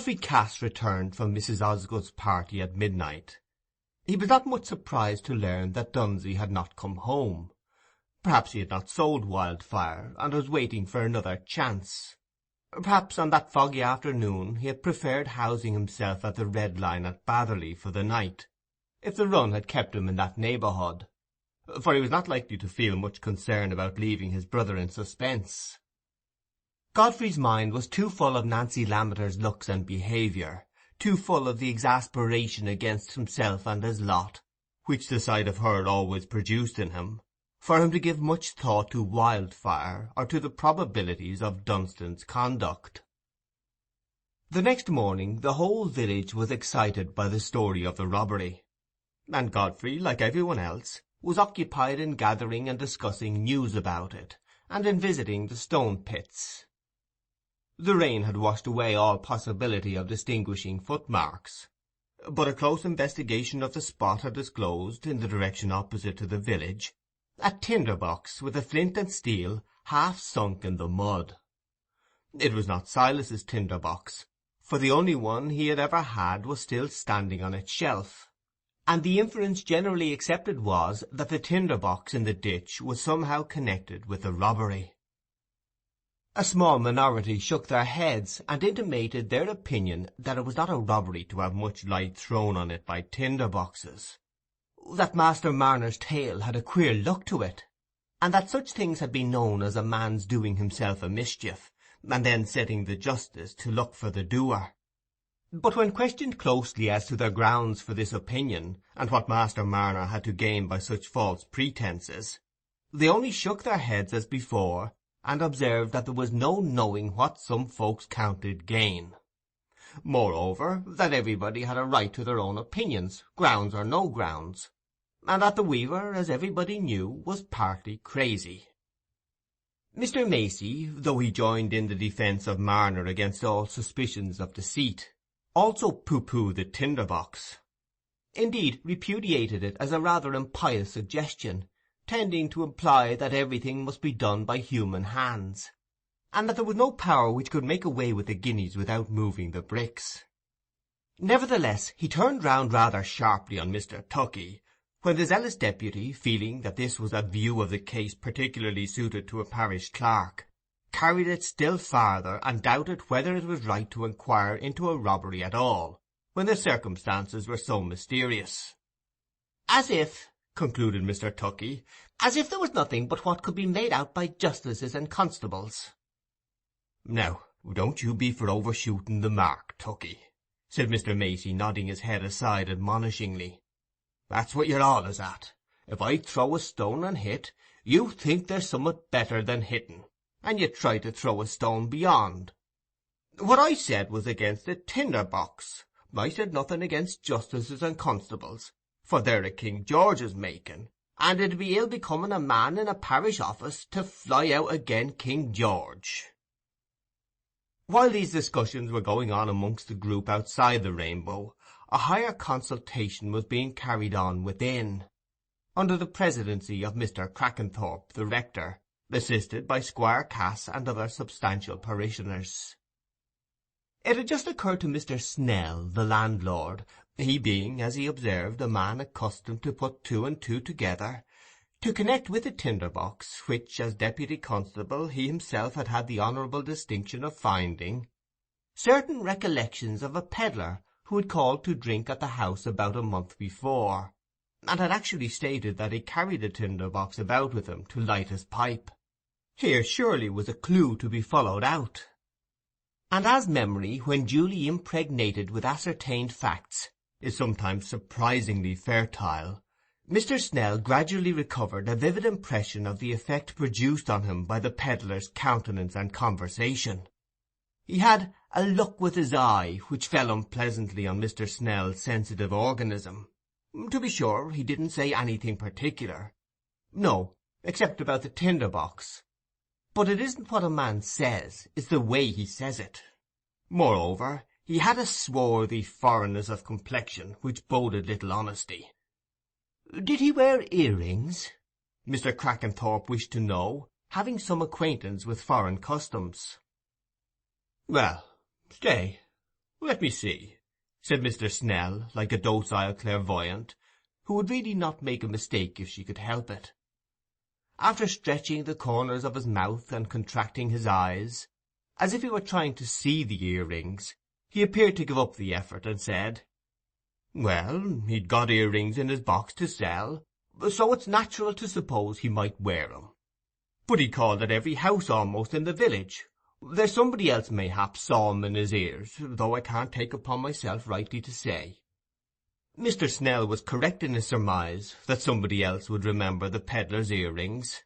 Cass returned from Mrs. Osgood's party at midnight. He was not much surprised to learn that Dunsey had not come home. Perhaps he had not sold Wildfire, and was waiting for another chance. Perhaps on that foggy afternoon he had preferred housing himself at the Red Lion at Batherley for the night, if the run had kept him in that neighbourhood, for he was not likely to feel much concern about leaving his brother in suspense. Godfrey's mind was too full of Nancy Lammeter's looks and behaviour, too full of the exasperation against himself and his lot, which the sight of her always produced in him, for him to give much thought to Wildfire or to the probabilities of Dunstan's conduct. The next morning the whole village was excited by the story of the robbery, and Godfrey, like every one else, was occupied in gathering and discussing news about it, and in visiting the stone pits. The rain had washed away all possibility of distinguishing footmarks, but a close investigation of the spot had disclosed, in the direction opposite to the village, a tinder-box with a flint and steel half sunk in the mud. It was not Silas's tinder-box, for the only one he had ever had was still standing on its shelf, and the inference generally accepted was that the tinder-box in the ditch was somehow connected with the robbery. A small minority shook their heads and intimated their opinion that it was not a robbery to have much light thrown on it by tinder-boxes, that Master Marner's tale had a queer look to it, and that such things had been known as a man's doing himself a mischief, and then setting the justice to look for the doer. But when questioned closely as to their grounds for this opinion, and what Master Marner had to gain by such false pretences, they only shook their heads as before, and observed that there was no knowing what some folks counted gain. Moreover, that everybody had a right to their own opinions, grounds or no grounds, and that the weaver, as everybody knew, was partly crazy. Mr. Macey, though he joined in the defence of Marner against all suspicions of deceit, also pooh-poohed the tinder-box; indeed repudiated it as a rather impious suggestion, tending to imply that everything must be done by human hands, and that there was no power which could make away with the guineas without moving the bricks. Nevertheless, he turned round rather sharply on Mr. Tuckey, when the zealous deputy, feeling that this was a view of the case particularly suited to a parish clerk, carried it still farther, and doubted whether it was right to inquire into a robbery at all, when the circumstances were so mysterious. "As if," concluded Mr. Tuckey, "as if there was nothing but what could be made out by justices and constables." "Now, don't you be for overshooting the mark, Tuckey," said Mr. Macey, nodding his head aside admonishingly. "That's what you're allus at. If I throw a stone and hit, you think there's summat better than hitting, and you try to throw a stone beyond. What I said was against the tinder-box. I said nothing against justices and constables, for they're a King George's making, and it'd be ill becoming a man in a parish office to fly out again King George." While these discussions were going on amongst the group outside the Rainbow, a higher consultation was being carried on within, under the presidency of Mr. Crackenthorp, the rector, assisted by Squire Cass and other substantial parishioners. It had just occurred to Mr. Snell, the landlord, he being, as he observed, a man accustomed to put two and two together, to connect with the tinder-box, which, as deputy constable, he himself had had the honourable distinction of finding, certain recollections of a pedlar who had called to drink at the house about a month before, and had actually stated that he carried the tinder-box about with him to light his pipe. Here surely was a clue to be followed out. And as memory, when duly impregnated with ascertained facts, is sometimes surprisingly fertile, Mr. Snell gradually recovered a vivid impression of the effect produced on him by the pedlar's countenance and conversation. He had a look with his eye which fell unpleasantly on Mr. Snell's sensitive organism. To be sure, he didn't say anything particular, no, except about the tinder-box, but it isn't what a man says, it's the way he says it. Moreover, he had a swarthy foreignness of complexion which boded little honesty. "Did he wear earrings?" Mr. Crackenthorp wished to know, having some acquaintance with foreign customs. "Well, stay, "Let me see," said Mr. Snell, like a docile clairvoyant, who would really not make a mistake if she could help it. After stretching the corners of his mouth and contracting his eyes, as if he were trying to see the earrings, he appeared to give up the effort, and said, "Well, he'd got earrings in his box to sell, so it's natural to suppose he might wear 'em. But he called at every house almost in the village. There's somebody else mayhap saw 'em in his ears, though I can't take upon myself rightly to say." Mr. Snell was correct in his surmise that somebody else would remember the pedlar's earrings,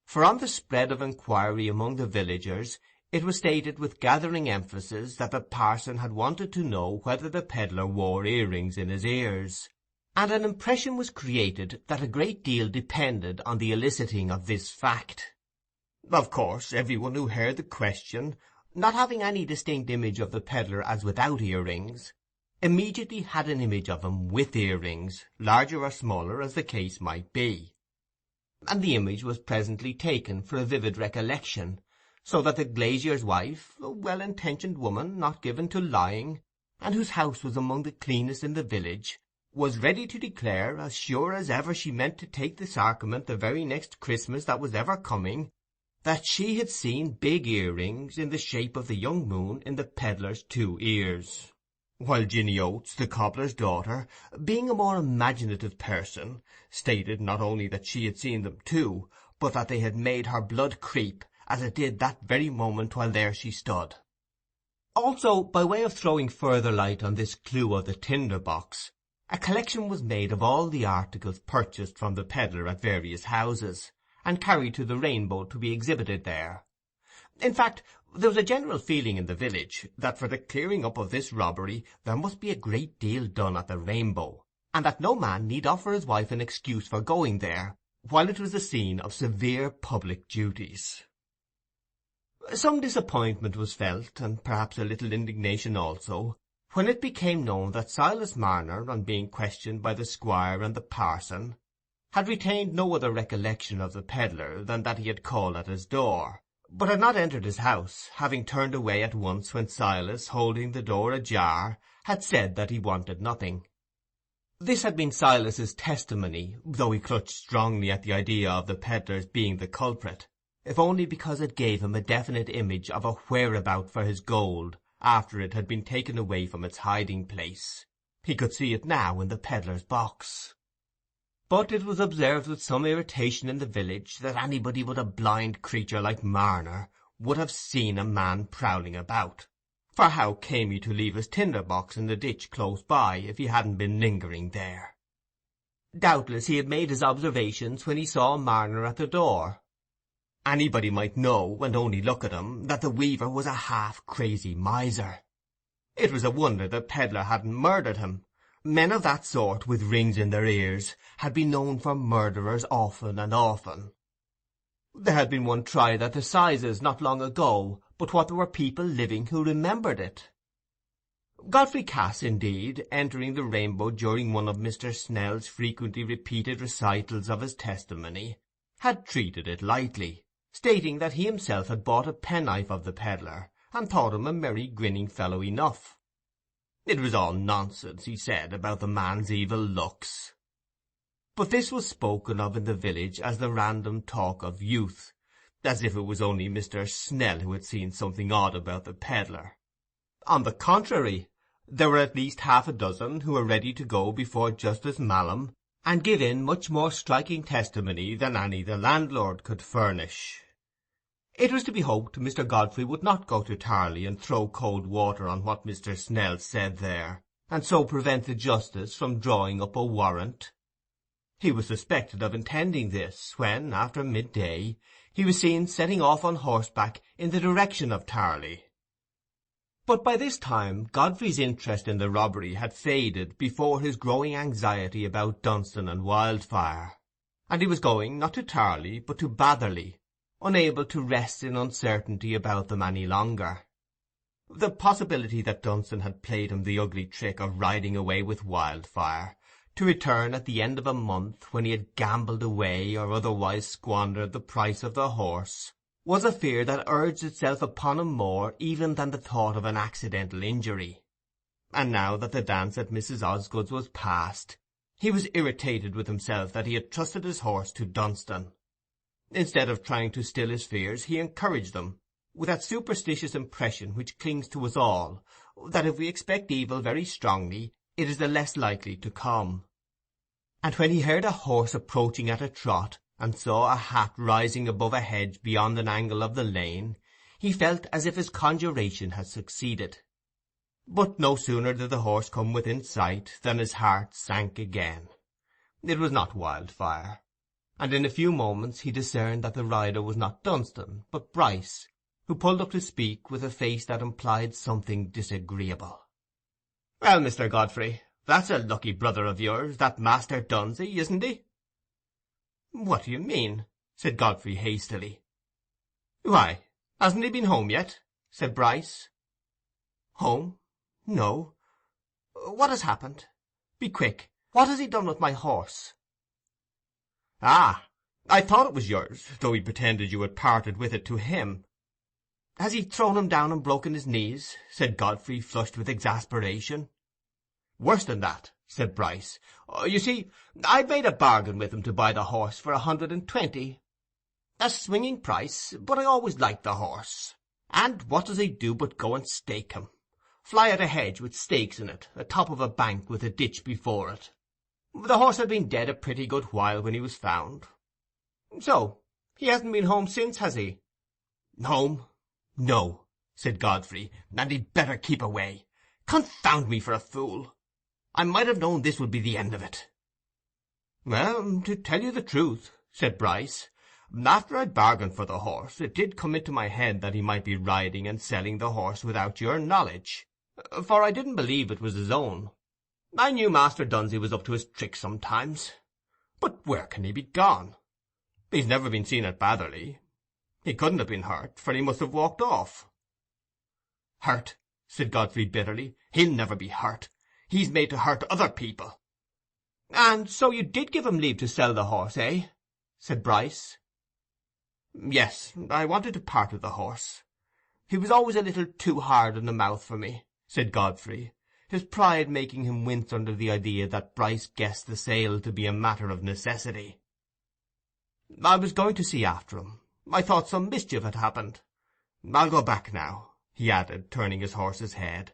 for on the spread of inquiry among the villagers it was stated with gathering emphasis that the parson had wanted to know whether the pedlar wore earrings in his ears, and an impression was created that a great deal depended on the eliciting of this fact. Of course, every one who heard the question, not having any distinct image of the pedlar as without earrings, immediately had an image of him with earrings, larger or smaller as the case might be; and the image was presently taken for a vivid recollection, so that the glazier's wife, a well-intentioned woman, not given to lying, and whose house was among the cleanest in the village, was ready to declare, as sure as ever she meant to take the sacrament the very next Christmas that was ever coming, that she had seen big earrings in the shape of the young moon in the pedlar's 2 ears; while Jinny Oates, the cobbler's daughter, being a more imaginative person, stated not only that she had seen them too, but that they had made her blood creep, as it did that very moment while there she stood. Also, by way of throwing further light on this clue of the tinder-box, a collection was made of all the articles purchased from the pedlar at various houses, and carried to the Rainbow to be exhibited there. In fact, there was a general feeling in the village that for the clearing up of this robbery there must be a great deal done at the Rainbow, and that no man need offer his wife an excuse for going there, while it was the scene of severe public duties. Some disappointment was felt, and perhaps a little indignation also, when it became known that Silas Marner, on being questioned by the squire and the parson, had retained no other recollection of the pedlar than that he had called at his door, but had not entered his house, having turned away at once when Silas, holding the door ajar, had said that he wanted nothing. This had been Silas's testimony, though he clutched strongly at the idea of the pedlar's being the culprit, if only because it gave him a definite image of a whereabout for his gold after it had been taken away from its hiding-place. He could see it now in the pedlar's box. But it was observed with some irritation in the village that anybody but a blind creature like Marner would have seen a man prowling about, for how came he to leave his tinder-box in the ditch close by if he hadn't been lingering there? Doubtless he had made his observations when he saw Marner at the door. Anybody might know, and only look at him, that the weaver was a half-crazy miser. It was a wonder the pedlar hadn't murdered him. Men of that sort, with rings in their ears, had been known for murderers often and often. There had been one tried at the Sizes not long ago, but what there were people living who remembered it. Godfrey Cass, indeed, entering the Rainbow during one of Mr. Snell's frequently repeated recitals of his testimony, had treated it lightly, stating that he himself had bought a penknife of the pedlar, and thought him a merry grinning fellow enough. It was all nonsense, he said, about the man's evil looks. But this was spoken of in the village as the random talk of youth, as if it was only Mr. Snell who had seen something odd about the pedlar. On the contrary, there were at least 6 who were ready to go before Justice Mallam, and give in much more striking testimony than any the landlord could furnish. It was to be hoped Mr. Godfrey would not go to Tarley and throw cold water on what Mr. Snell said there, and so prevent the justice from drawing up a warrant. He was suspected of intending this, when, after midday, he was seen setting off on horseback in the direction of Tarley. But by this time Godfrey's interest in the robbery had faded before his growing anxiety about Dunstan and Wildfire, and he was going, not to Tarley, but to Batherley, unable to rest in uncertainty about them any longer. The possibility that Dunstan had played him the ugly trick of riding away with Wildfire, to return at the end of a month when he had gambled away or otherwise squandered the price of the horse, was a fear that urged itself upon him more even than the thought of an accidental injury. and now that the dance at Mrs. Osgood's was past, he was irritated with himself that he had trusted his horse to Dunstan. Instead of trying to still his fears, he encouraged them, with that superstitious impression which clings to us all, that if we expect evil very strongly, it is the less likely to come. And when he heard a horse approaching at a trot, and saw a hat rising above a hedge beyond an angle of the lane, he felt as if his conjuration had succeeded. But no sooner did the horse come within sight than his heart sank again. It was not Wildfire, and in a few moments he discerned that the rider was not Dunstan, but Bryce, who pulled up to speak with a face that implied something disagreeable. "Well, Mr. Godfrey, that's a lucky brother of yours, that Master Dunsey, isn't he?" "What do you mean?" said Godfrey hastily. "Why, hasn't he been home yet?" said Bryce. "Home? No. What has happened? Be quick. What has he done with my horse?" "Ah, I thought it was yours, though he pretended you had parted with it to him." "Has he thrown him down and broken his knees?" said Godfrey, flushed with exasperation. "Worse than that," said Bryce. "You see, I'd made a bargain with him to buy the horse for 120. A swinging price, but I always liked the horse. And what does he do but go and stake him? Fly at a hedge with stakes in it, atop of a bank with a ditch before it. The horse had been dead a pretty good while when he was found. So, he hasn't been home since, has he?" "Home? No," said Godfrey, "and he'd better keep away. Confound me for a fool! I might have known this would be the end of it." "Well, to tell you the truth," said Bryce, "after I'd bargained for the horse, it did come into my head that he might be riding and selling the horse without your knowledge, for I didn't believe it was his own. I knew Master Dunsey was up to his tricks sometimes. But where can he be gone? He's never been seen at Batherley. He couldn't have been hurt, for he must have walked off." "Hurt," said Godfrey bitterly. "He'll never be hurt. He's made to hurt other people." "And so you did give him leave to sell the horse, eh?" said Bryce. "Yes, I wanted to part with the horse. He was always a little too hard in the mouth for me," said Godfrey, his pride making him wince under the idea that Bryce guessed the sale to be a matter of necessity. "I was going to see after him. I thought some mischief had happened. I'll go back now," he added, turning his horse's head,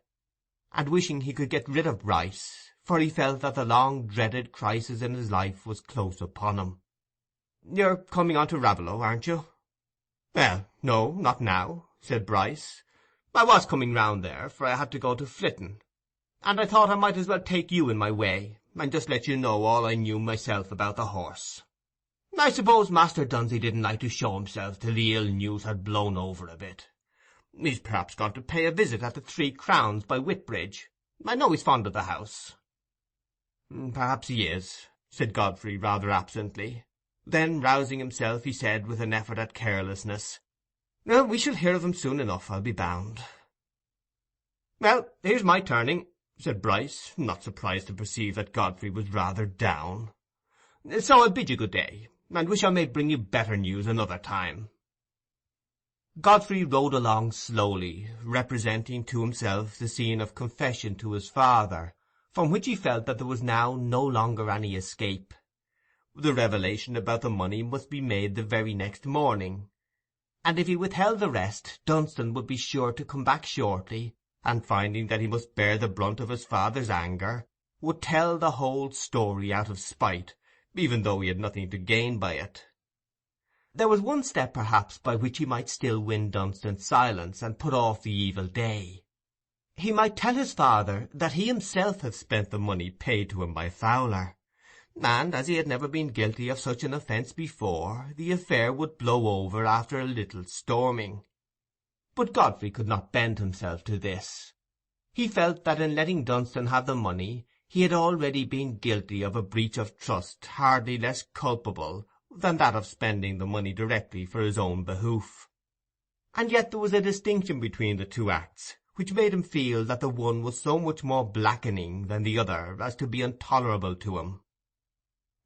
and wishing he could get rid of Bryce, for he felt that the long-dreaded crisis in his life was close upon him. "You're coming on to Raveloe, aren't you?" "Well, no, not now," said Bryce. "I was coming round there, for I had to go to Flitton, and I thought I might as well take you in my way, and just let you know all I knew myself about the horse. I suppose Master Dunsey didn't like to show himself till the ill news had blown over a bit. He's perhaps gone to pay a visit at the 3 Crowns by Whitbridge. I know he's fond of the house." "Perhaps he is," said Godfrey, rather absently. Then, rousing himself, he said, with an effort at carelessness, "We shall hear of him soon enough, I'll be bound." "Well, here's my turning," said Bryce, not surprised to perceive that Godfrey was rather down. "So I'll bid you good day, and wish I may bring you better news another time." Godfrey rode along slowly, representing to himself the scene of confession to his father, from which he felt that there was now no longer any escape. The revelation about the money must be made the very next morning, and if he withheld the rest, Dunstan would be sure to come back shortly, and finding that he must bear the brunt of his father's anger, would tell the whole story out of spite, even though he had nothing to gain by it. There was one step, perhaps, by which he might still win Dunstan's silence and put off the evil day. He might tell his father that he himself had spent the money paid to him by Fowler, and as he had never been guilty of such an offence before, the affair would blow over after a little storming. But Godfrey could not bend himself to this. He felt that in letting Dunstan have the money he had already been guilty of a breach of trust hardly less culpable than that of spending the money directly for his own behoof. And yet there was a distinction between the two acts, which made him feel that the one was so much more blackening than the other as to be intolerable to him.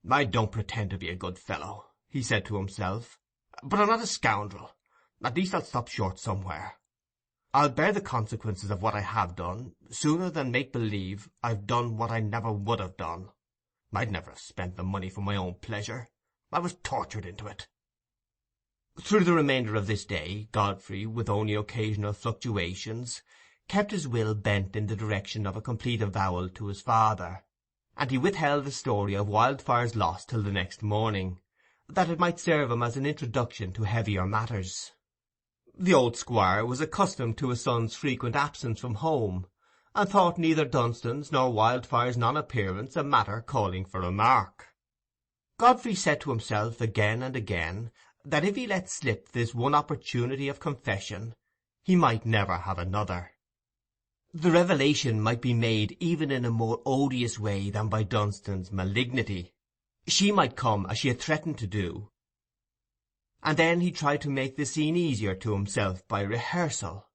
"I don't pretend to be a good fellow," he said to himself, "but I'm not a scoundrel. At least I'll stop short somewhere. I'll bear the consequences of what I have done, sooner than make believe I've done what I never would have done. I'd never have spent the money for my own pleasure. I was tortured into it." Through the remainder of this day, Godfrey, with only occasional fluctuations, kept his will bent in the direction of a complete avowal to his father, and he withheld the story of Wildfire's loss till the next morning, that it might serve him as an introduction to heavier matters. The old squire was accustomed to his son's frequent absence from home, and thought neither Dunstan's nor Wildfire's non-appearance a matter calling for remark. Godfrey said to himself again and again that if he let slip this one opportunity of confession, he might never have another. The revelation might be made even in a more odious way than by Dunstan's malignity. She might come as she had threatened to do, and then he tried to make the scene easier to himself by rehearsal.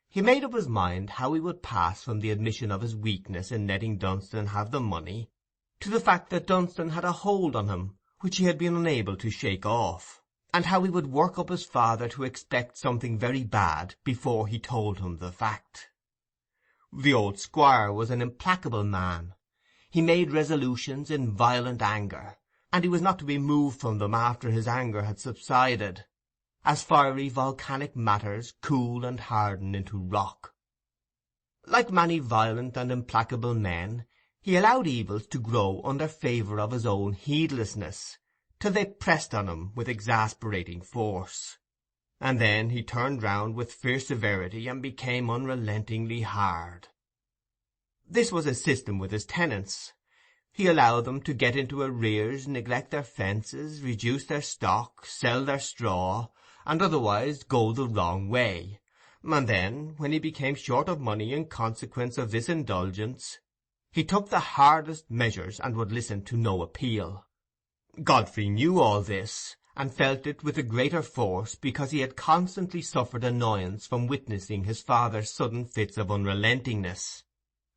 He made up his mind how he would pass from the admission of his weakness in letting Dunstan have the money to the fact that Dunstan had a hold on him which he had been unable to shake off, and how he would work up his father to expect something very bad before he told him the fact. The old squire was an implacable man. He made resolutions in violent anger, and he was not to be moved from them after his anger had subsided, as fiery volcanic matters cool and harden into rock. Like many violent and implacable men, he allowed evils to grow under favour of his own heedlessness, till they pressed on him with exasperating force, and then he turned round with fierce severity and became unrelentingly hard. This was his system with his tenants. He allowed them to get into arrears, neglect their fences, reduce their stock, sell their straw, and otherwise go the wrong way, and then, when he became short of money in consequence of this indulgence, he took the hardest measures and would listen to no appeal. Godfrey knew all this, and felt it with the greater force because he had constantly suffered annoyance from witnessing his father's sudden fits of unrelentingness,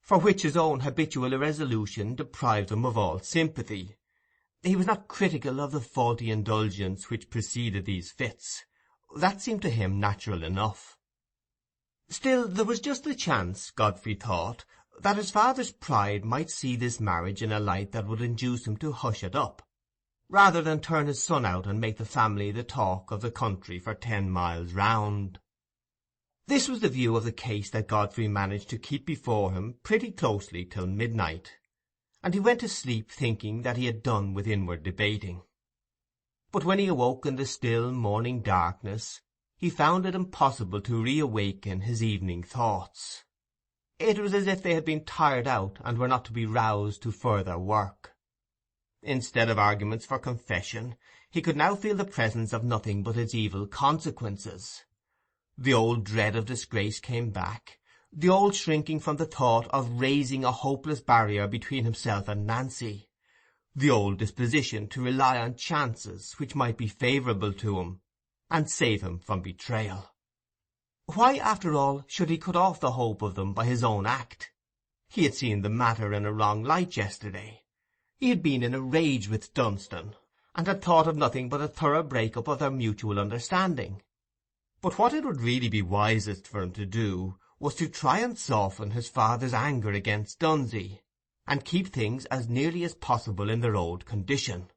for which his own habitual irresolution deprived him of all sympathy. He was not critical of the faulty indulgence which preceded these fits. That seemed to him natural enough. Still, there was just the chance, Godfrey thought, that his father's pride might see this marriage in a light that would induce him to hush it up, rather than turn his son out and make the family the talk of the country for 10 miles round. This was the view of the case that Godfrey managed to keep before him pretty closely till midnight, and he went to sleep thinking that he had done with inward debating. But when he awoke in the still morning darkness, he found it impossible to reawaken his evening thoughts. It was as if they had been tired out and were not to be roused to further work. Instead of arguments for confession, he could now feel the presence of nothing but its evil consequences. The old dread of disgrace came back, the old shrinking from the thought of raising a hopeless barrier between himself and Nancy, the old disposition to rely on chances which might be favourable to him, and save him from betrayal. Why, after all, should he cut off the hope of them by his own act? He had seen the matter in a wrong light yesterday. He had been in a rage with Dunstan, and had thought of nothing but a thorough break-up of their mutual understanding. But what it would really be wisest for him to do was to try and soften his father's anger against Dunsey, and keep things as nearly as possible in their old condition.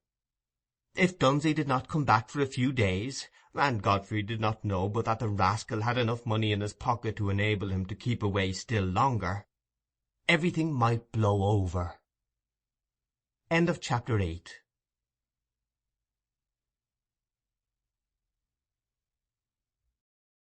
If Dunsey did not come back for a few days, and Godfrey did not know but that the rascal had enough money in his pocket to enable him to keep away still longer, everything might blow over. End of chapter 8.